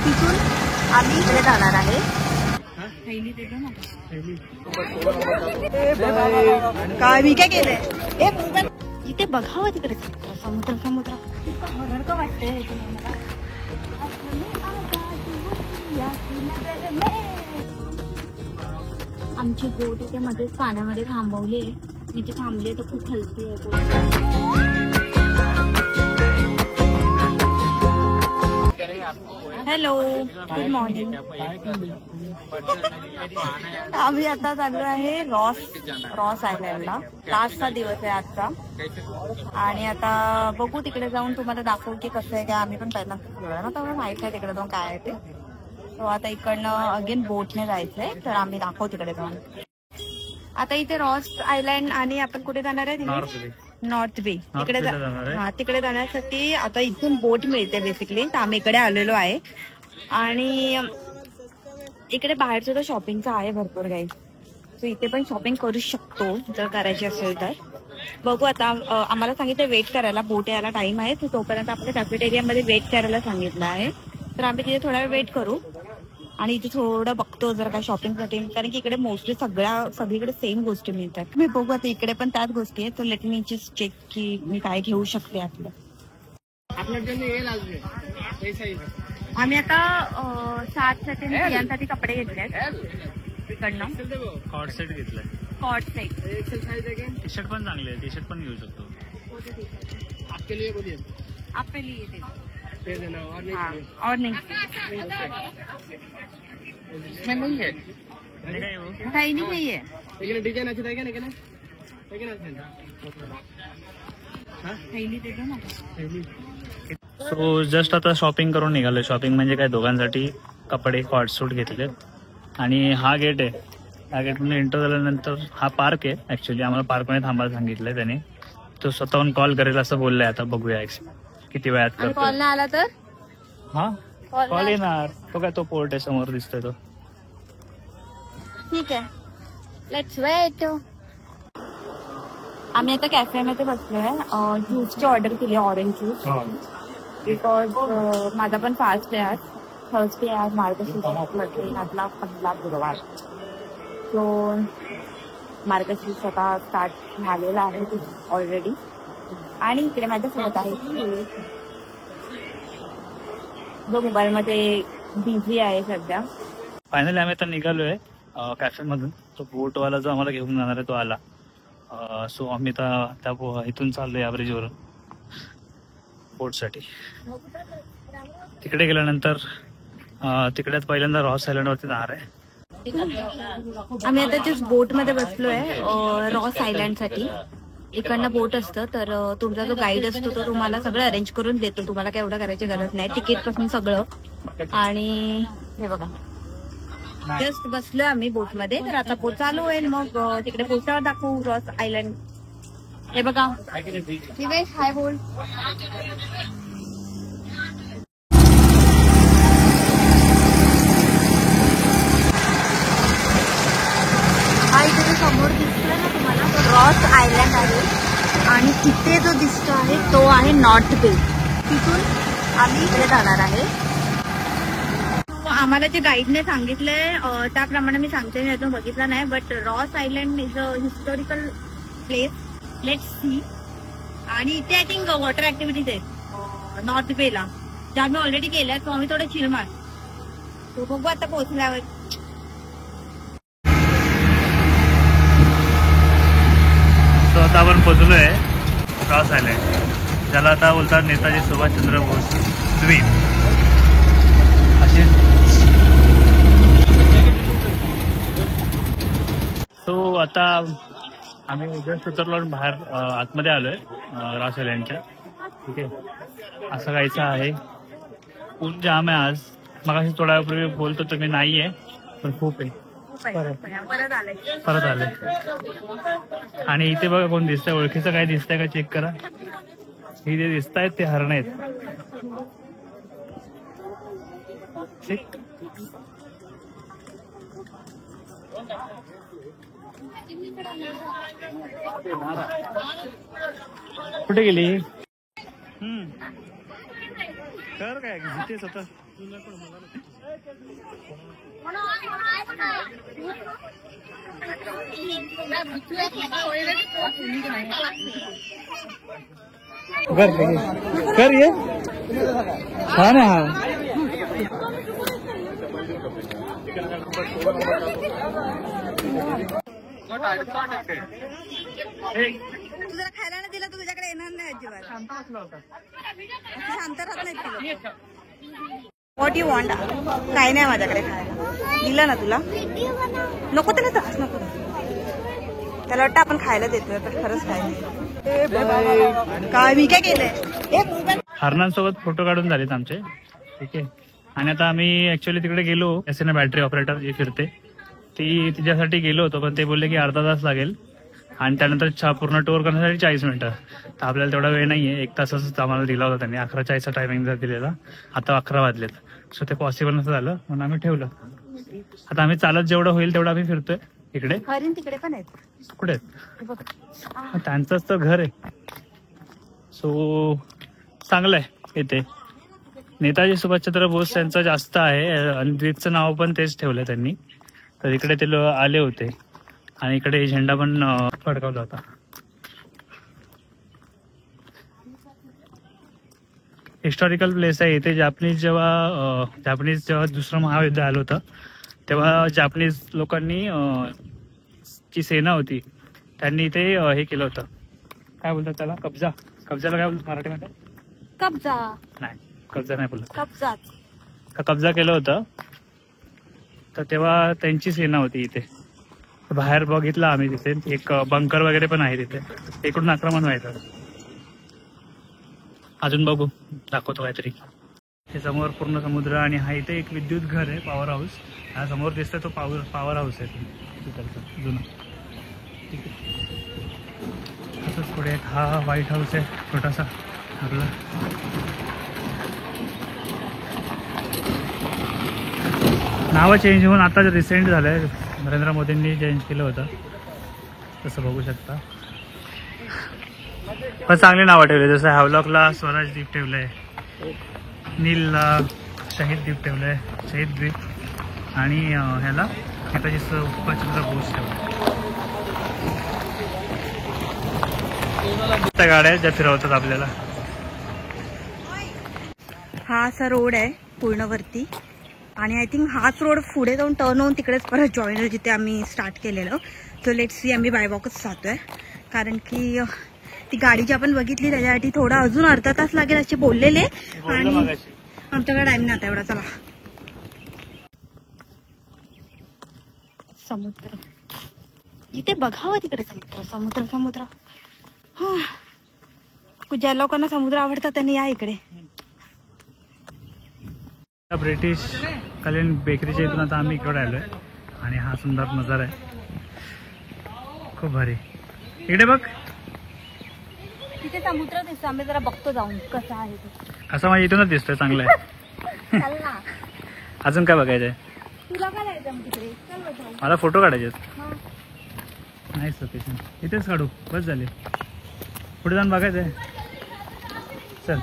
तिथून आम्ही इकडे जाणार आहे. काय मी काय केलंय इथे बघावं तिकडे समुद्र समुद्र का वाटतंय. आमची बोट इथे मध्येच पाण्यामध्ये थांबवली आहे. इथे थांबली तर खूप हलकी आहे. Hello good morning. आम्ही आता चाललो आहे रॉस आयलँडला. लास्टचा दिवस आहे आजचा आणि आता बघू तिकडे जाऊन तुम्हाला दाखवू की कसं आहे. काय आम्ही पण पहिल्यांदा ना तर माहिती आहे तिकडे जाऊन काय आहे ते. तो आता इकडनं अगेन बोटने जायचंय तर आम्ही दाखवू तिकडे जाऊन. आता इथे रॉस आयलँड आणि आपण कुठे जाणार आहे नॉर्थ बे तिकडे तिकडे जाण्यासाठी आता इथून बोट मिळते बेसिकली. तर आम्ही इकडे आलेलो आहे आणि इकडे बाहेर सुद्धा शॉपिंगचं आहे भरपूर काही. सो इथे पण शॉपिंग करू शकतो जर करायची असेल तर. बघू आता आम्हाला सांगितलं वेट करायला. बोट यायला टाइम आहे तर तोपर्यंत आपल्या कॅफेटेरियामध्ये वेट करायला सांगितलं आहे. तर आम्ही तिथे थोडा वेळ वेट करू आणि इथे थोडं बघतो जर काय शॉपिंगसाठी. कारण की इकडे मोस्टली सगळीकडे सेम गोष्टी मिळतात. मी बघू आता इकडे पण त्याच गोष्टी आहेत. तर लेट मी जस्ट चेक की मी काय घेऊ शकते आपलं. आम्ही आता 7 स्त्रियांसाठी कपडे घेतले आहेत इकडनं. कॉट सेट घेतलाय. कॉट सेट टी शर्ट पण चांगले आहे. टी शर्ट पण घेऊ शकतो. आपके लिए और नहीं मैं नहीं है काही नाही नाहीये. डिजाइन अच्छी रहेगा लेकिन सो जस्ट आता शॉपिंग करून निघालो. शॉपिंग म्हणजे काय दोघांसाठी कपडे कॉट सूट घेतले आणि हा गेट आहे. ह्या गेटमधून एंटर झाल्यानंतर हा पार्क आहे. ऍक्च्युली आम्हाला पार्कमध्ये थांबायला सांगितलंय त्याने. तो स्वतःहून कॉल करेल असं बोललाय. आता बघूया किती वेळात करतो. कॉल नाही आला तर हा कॉल येणार. तो काय तो पोर्ट आहे समोर दिसतोय तो. ठीक आहे लेट्स वेट. आम्ही आता कॅफेमध्ये बसलोय. ज्यूसची ऑर्डर केली ऑरेंज ज्यूस. बिकॉज माझा पण फास्ट आहे आज. थर्सडे आहे आज. मार्गशीर्षातला पहिला गुरुवार. सो मार्गशीर्ष आता स्टार्ट झालेला आहे ऑलरेडी. आणि इकडे माझ्यासोबत आहे जो मोबाईल मध्ये बिझी आहे सध्या. फायनली आम्ही आता निघालोय कॅफे मधून. तो बोटवाला जो आम्हाला घेऊन जाणार आहे तो आला. सो आम्ही त्या इथून चाललोय या ब्रिजवरून बोटसाठी. तिकडे गेल्यानंतर तिकडे पहिल्यांदा रॉस आयलँड वरती जाणार आहे. आम्ही आता जस्ट बोट मध्ये बसलोय रॉस आयलँड साठी. इकडनं बोट असतं तर तुमचा जो गाईड असतो तो तुम्हाला सगळं अरेंज करून देतो. तुम्हाला काय एवढं करायची गरज नाही. तिकीट पासून सगळं. आणि हे बघा जस्ट बसलोय आम्ही बोट मध्ये. तर आता बोट चालू होईल मग तिकडे पोस्टावर दाखवू रॉस आयलँड. हे बघा दिवेश हाय बोल. हा इथे समोर दिसतोय ना तुम्हाला तो रॉस आयलँड आहे. आणि तिथे जो दिसतो आहे तो आहे नॉर्थ बे. तिथून आम्ही इकडे जाणार आहे. आम्हाला जे गाईडने सांगितलंय त्याप्रमाणे मी सांगते. मी अजून बघितलं नाही but Ross island is a historical place. Let's see. आणि इथे आय थिंक वॉटर ऍक्टिव्हिटीज आहेत नॉर्थ बेला ज्या आम्ही ऑलरेडी केल्या. सो आम्ही थोडं चिल मार. तो बघू आता पोहोचल्यावर. सो आता आपण पोहोचलोय रॉस आयलँड. ज्याला आता बोलतात नेताजी सुभाषचंद्र बोस द्वीप. सो आता आम्ही जस्ट उतरलो बाहेर आतमध्ये आलोय रॉस आयलँडच्या. ठीक आहे असं काहीच आहे. ऊन जाम आहे आज. मग थोड्या वेळापूर्वी बोलतो तुम्ही नाहीये पण खूप आहे. परत आले. आणि इथे बघा कोण दिसतंय ओळखीचं. काय दिसतंय का चेक करा. इथे दिसत आहेत ते हरण आहेत. कुठे गेली? कर काय जिथेच आता कर ये छान आहे हा. तुझ्या खायला नाही दिला तुझ्याकडे येणार नाही अजिबात. शांत राहत नाही. What you want? काय नाही माझ्याकडे खायला. दिलं ना तुला? नको त्याला त्रास नको. त्याला वाटतं आपण खायला देतोय पण खरंच काय नाही. काय मी काय केलंय? हरणांसोबत फोटो काढून झालेत आमचे. ठीक आहे. आणि आता आम्ही ऍक्च्युअली तिकडे गेलो. एस ना बॅटरी ऑपरेटर जी फिरते ती तिच्यासाठी गेलो होतो, पण ते बोलले की अर्धा तास लागेल आणि त्यानंतर पूर्ण टूर करण्यासाठी 40 मिनिटं. तर आपल्याला तेवढा वेळ नाहीये. 1 तासच आम्हाला दिला होता त्यांनी. 11:40चा टायमिंग दिलेला. आता 11 वाजलेत. सो ते पॉसिबल नसं झालं म्हणून आम्ही ठेवलं. आता आम्ही चालत जेवढं होईल तेवढं आम्ही फिरतोय इकडे. हरिण तिकडे पण आहेत. कुठे आहेत? त्यांचंच तर घर आहे. सो चांगलं आहे इथे. नेताजी सुभाषचंद्र बोस यांचं जास्त आहे आणि द्वीपचं नाव पण तेच ठेवलं त्यांनी. तर इकडे ते आले होते आणि इकडे झेंडा पण फडकावला होता. हिस्टॉरिकल प्लेस आहे इथे. जापनीज जेव्हा दुसरं महायुद्ध आलं होतं तेव्हा जापनीज लोकांनी जी सेना होती त्यांनी इथे हे केलं होतं. काय बोलतात त्याला? कब्जाला काय बोलतात मराठीमध्ये? कब्जा नाही, कब्जा नाही बोलत. कब्जा केलं होतं. तर तेव्हा त्यांची सेना होती इथे. बाहेर बघितलं आम्ही तिथे एक बंकर वगैरे पण आहे तिथे. इकडून आक्रमण व्हायचं. अजून बघू, दाखवतो काहीतरी. हे समोर पूर्ण समुद्र आणि हा इथे एक विद्युत घर आहे, पॉवर हाऊस. हा समोर दिसतोय तो पॉवर हाऊस आहे तिथलचा जुना. ठीक आहे. तसंच पुढे हा व्हाईट हाऊस आहे छोटासा आपला. नावं चेंज होऊन आता रिसेंट झालंय. नरेंद्र मोदींनी चेंज केलं होतं तसं बघू शकता. पण चांगली नावं ठेवली. जसं हॅवलॉकला स्वराज द्वीप ठेवलंय, नीलला शहीद द्वीप ठेवलंय, शहीद द्वीप. आणि ह्याला नेताजी सुभाषचंद्र बोस ठेवलंय. त्या गाड्या ज्या फिरवतात आपल्याला. हा असा रोड आहे पूर्णवरती आणि आय थिंक हाच रोड पुढे जाऊन टर्न होऊन तिकडेच परत जॉईन होईल जिथे आम्ही स्टार्ट केलेलं. So let's see. आम्ही बाय वॉकच जातोय कारण की ती गाडी जी आपण बघितली त्याच्यासाठी थोडा अजून अर्धा तास लागेल असे बोललेले आणि आमच्याकडे टाइम नाही आता एवढा. चला. समुद्र जिथे बघावं तिकडे समुद्र. ज्या लोकांना समुद्र आवडतात त्यांनी या इकडे. ब्रिटिश कालीन बेकरीच्या इथून आता आम्ही इकडे आलोय आणि हा सुंदर नजारा आहे. खूप भारी. इकडे बघ, तिथे समुद्र दिसतो. आम्ही जरा बघतो जाऊन कसं आहे ते. असं माझ्या इथूनच दिसतोय. चांगलं आहे. चल ना. अजून काय बघायचंय? तुला काय जायचं तिकडे? चल बघ. मला फोटो काढायचे नाही सफिशियंट. इथेच काढू, बस झाले. पुढे जाऊन बघायचंय. चल.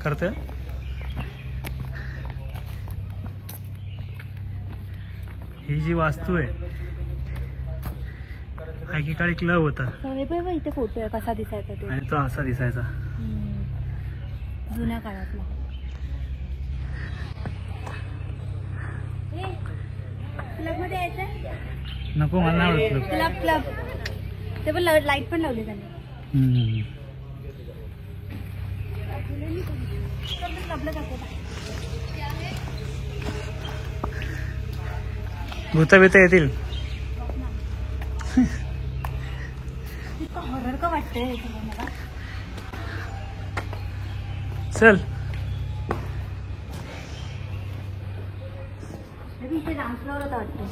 करते. ही जी वास्तू आहे एकेकाळी क्लब होता इथे फोटो आहे कसा दिसायचा ते. आणि तो असा दिसायचा जुन्या काळातला. क्लब मध्ये यायचं नको, मला नाही आवडत क्लब. ते पण लाईट पण लावली त्यांनी. भूत बित येतील. हॉरर का वाटतंय मला. चल. इथे डान्स लावला वाटतं.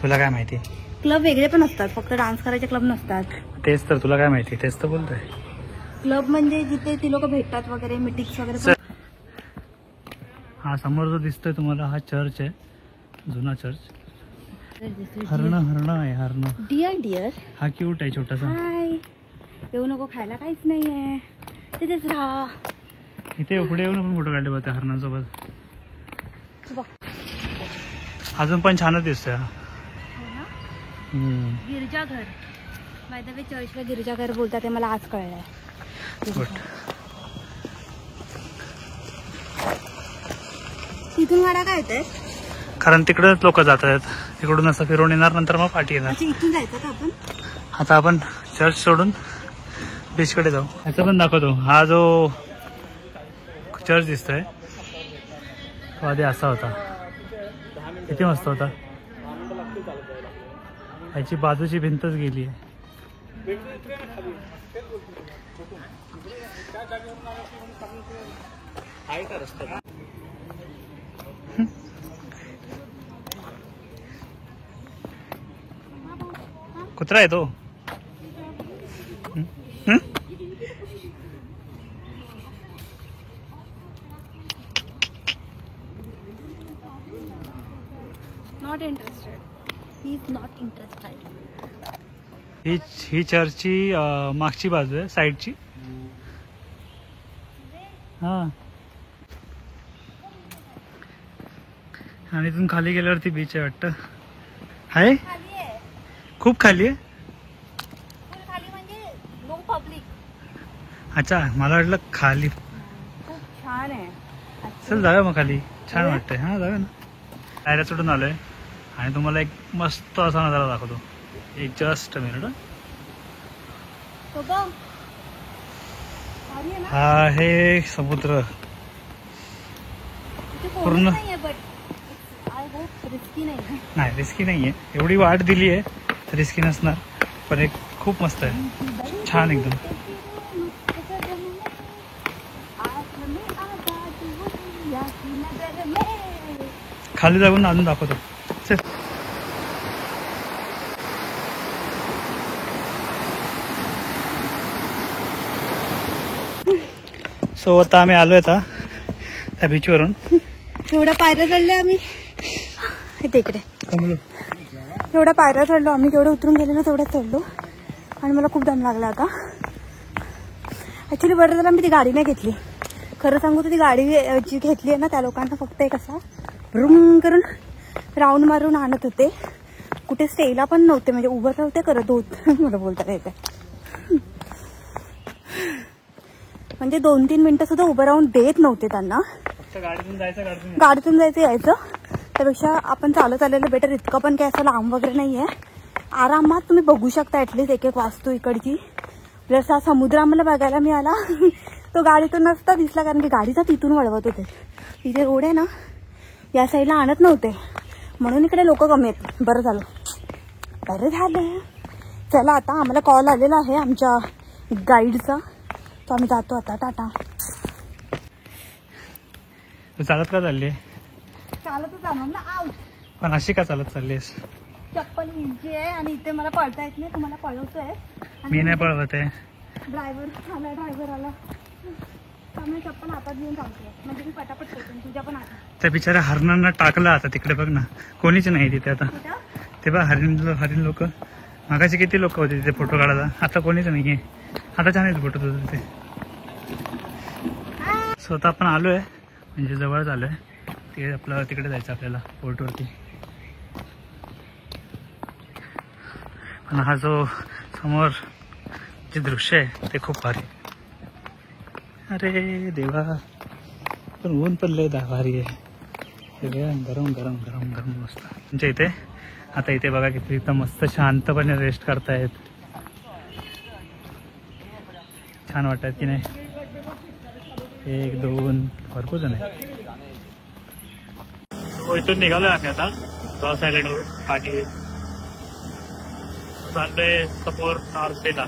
तुला काय माहिती? क्लब वेगळे पण असतात, फक्त डान्स करायचे क्लब नसतात. तेच तर, तुला काय माहिती? तेच तर बोलतोय. क्लब म्हणजे जिथे ती लोक भेटतात वगैरे, मीटिंग्स वगैरे. हा समोर जो दिसतोय तुम्हाला हा चर्च आहे, जुना चर्च. हरण आहे हरण. डिअर डिअर हा क्यूट आहे छोटासा. हाय, येऊ नको खायला, काहीच नाहीये, तिथेच राहा. इथे पुढे येऊन आपण फोटो काढले बघ त्या हरणांसोबत. बघ. अजून पण छानच दिसतोय. गिरजाघर, बाय द वे चर्चला गिरजाघर बोलतात ते मला आज कळलंय. तिथून वाडा काय येतंय? कारण तिकडेच लोक जात आहेत. तिकडून असं फिरून येणार, नंतर मग पाठी येणार. इथून जायचं का आपण? आता आपण चर्च सोडून बीचकडे जाऊ. ह्याचा पण दाखवतो. हा जो चर्च दिसतोय तो आधी असा होता. किती मस्त होता. ह्याची बाजूची भिंतच गेली आहे. कुत्रा आहे तो. Not interested. He is not interested. ही चर्चची मागची बाजू आहे, साईडची. हा, आणि इथून खाली गेल्यावरती बीच आहे वाटतं. आहे खूप खाली आहे. खाली म्हणजे नो पब्लिक. अच्छा, मला वाटलं खाली. खूप छान आहे. चल जाऊया मग खाली, छान वाटतंय. हा जाऊया ना. पायऱ्या चढून आलोय आणि तुम्हाला एक मस्त असा नजारा दाखवतो. एक जस्ट मिनिट. हा आहे समुद्र पूर्ण. नाही रिस्की नाहीये, एवढी वाट दिली आहे रिस्की नसणार, पण एक खूप मस्त आहे, छान एकदम. खाली जाऊन अजून दाखवतो. चल. सो आता आम्ही आलोय आता त्या बीचवरून. एवढ्या पायऱ्या चढल्या आम्ही तिकडे. एवढ्या पायऱ्या चढलो आम्ही, जेवढं उतरून गेले ना तेवढ्या चढलो आणि मला खूप दम लागला आता. ऍक्च्युली बरं झालं मी ती गाडी नाही घेतली. खरं सांगू तर ती गाडी जी घेतली आहे ना त्या लोकांना फक्त एक असा रूम करून राऊंड मारून आणत होते. कुठे स्टेला पण नव्हते, म्हणजे उभं नव्हते करत होत. मला बोलता येते म्हणजे 2-3 मिनिटं सुद्धा उभं राहून देत नव्हते त्यांना. गाडीतून जायचं यायचं, त्यापेक्षा आपण चालत आलेलं बेटर. इतकं पण काय असं लांब वगैरे नाहीये, आरामात तुम्ही बघू शकता. ऍटलीस्ट एक एक वास्तू इकडची. जसा समुद्र आम्हाला बघायला मिळाला तो गाडीतून नसता दिसला, कारण की गाडीचा तिथून वळवत होते. तिथे रोड आहे ना, या साईडला आणत नव्हते म्हणून इकडे लोक कमी आहेत. बरं झालं, बरं झालं. चला आता आम्हाला कॉल आलेला आहे आमच्या गाईडचा, तो आम्ही जातो आता. टाटा. चालत का चालली? चालतच जाणार ना. आउट. पण अशी का चालत चाललीस? चप्पल इंची आहे आणि इथे मला पळता येत नाही. तुम्हाला पळवतोय. मी नाही पळवत आहे. ड्रायव्हर आला त्यामुळे चप्पल हातात घेऊन चालते, म्हणजे मी पटापट करतो. तुझ्या पण आता त्या बिचाऱ्या हरणांना टाकलं आता तिकडे. बघ ना, कोणीच नाही तिथे आता. ते बघ हरिण लोक. मागाशी किती लोक होते तिथे फोटो काढायला, आता कोणीच नाहीये. आता छान आहेत फोटो तुझं तिथे. स्वतः आपण आलोय, म्हणजे जवळच आलोय. ते आपलं तिकडे जायचं आपल्याला पोर्टवरती. पण हा जो समोर जे दृश्य आहे ते खूप भारी. अरे देवा, पण ऊन पण लय भारी आहे. गरम गरम गरम गरम मस्त. म्हणजे इथे आता इथे बघा किती इथं मस्त शांतपणे रेस्ट करतायत. छान वाटत की नाही? 1 2 भरपूर जण आहे. इथून निघालोय आम्ही आता रॉस आयलंडवर. पाठी चाललोय समोर नॉर्थ बेला.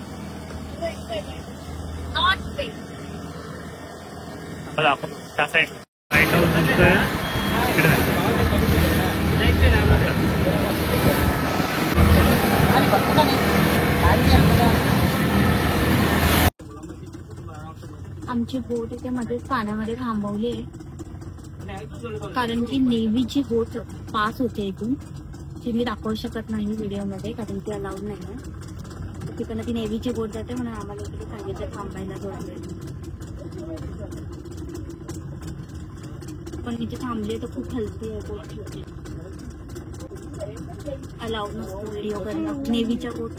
आपण त्या साईड तिकडे आमची बोट इथे मध्येच पाण्यामध्ये थांबवली आहे, कारण की नेव्हीची बोट पास होते इथून. ती मी दाखवू शकत नाही व्हिडिओमध्ये कारण ती अलाउड नाही आहे. तिकडनं ती नेव्हीची बोट जाते म्हणून आम्हाला इकडे सांगितलं थांबायला थोडा वेळ. पण तिथे थांबले तर खूप हलकी आहे बोट. अलाउड नसतो व्हिडिओ करणं नेव्हीच्या बोट.